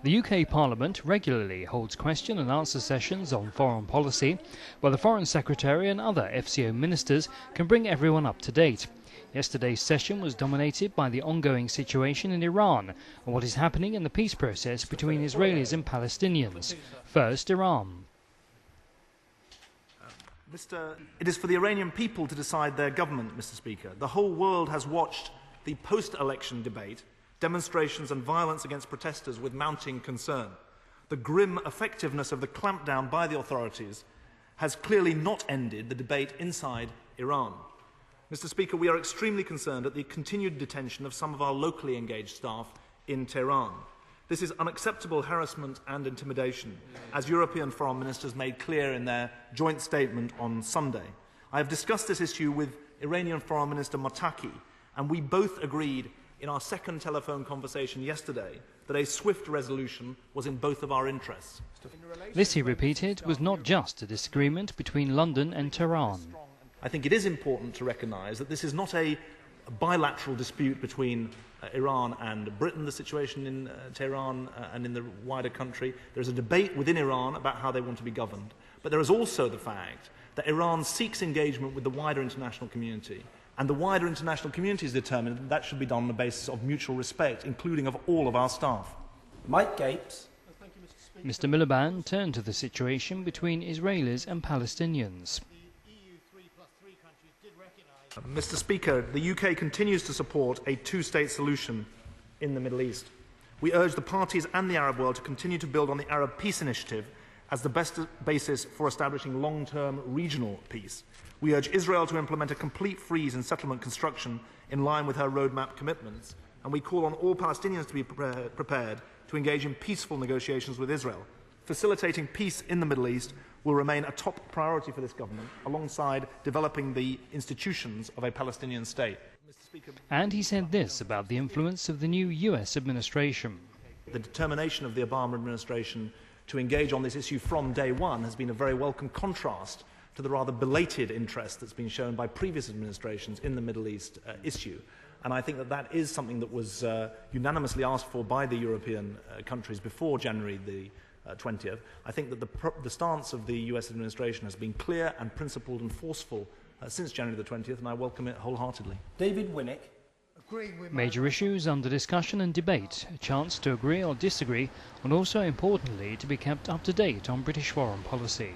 The UK Parliament regularly holds question and answer sessions on foreign policy, where the Foreign Secretary and other FCO ministers can bring everyone up to date. Yesterday's session was dominated by the ongoing situation in Iran and what is happening in the peace process between Israelis and Palestinians. First, Iran. It is for the Iranian people to decide their government, Mr. Speaker. The whole world has watched the post-election debate, demonstrations and violence against protesters with mounting concern. The grim effectiveness of the clampdown by the authorities has clearly not ended the debate inside Iran. Mr. Speaker, we are extremely concerned at the continued detention of some of our locally engaged staff in Tehran. This is unacceptable harassment and intimidation, as European foreign ministers made clear in their joint statement on Sunday. I have discussed this issue with Iranian Foreign Minister Mottaki, and we both agreed in our second telephone conversation yesterday that a swift resolution was in both of our interests. This, he repeated, was not just a disagreement between London and Tehran. I think it is important to recognise that this is not a bilateral dispute between Iran and Britain, the situation in Tehran and in the wider country. There is a debate within Iran about how they want to be governed. But there is also the fact that Iran seeks engagement with the wider international community. And the wider international community is determined that that should be done on the basis of mutual respect, including of all of our staff. Mike Gapes. Mr. Miliband turned to the situation between Israelis and Palestinians. Mr. Speaker, the UK continues to support a two-state solution in the Middle East. We urge the parties and the Arab world to continue to build on the Arab Peace Initiative as the best basis for establishing long-term regional peace. We urge Israel to implement a complete freeze in settlement construction in line with her roadmap commitments, and we call on all Palestinians to be prepared to engage in peaceful negotiations with Israel. Facilitating peace in the Middle East will remain a top priority for this government, alongside developing the institutions of a Palestinian state. And he said this about the influence of the new US administration. The determination of the Obama administration to engage on this issue from day one has been a very welcome contrast to the rather belated interest that's been shown by previous administrations in the Middle East issue. And I think that that is something that was unanimously asked for by the European countries before January the 20th. I think that the stance of the US administration has been clear and principled and forceful since January the 20th, and I welcome it wholeheartedly. David Winnick. Major issues under discussion and debate, a chance to agree or disagree, and also importantly to be kept up to date on British foreign policy.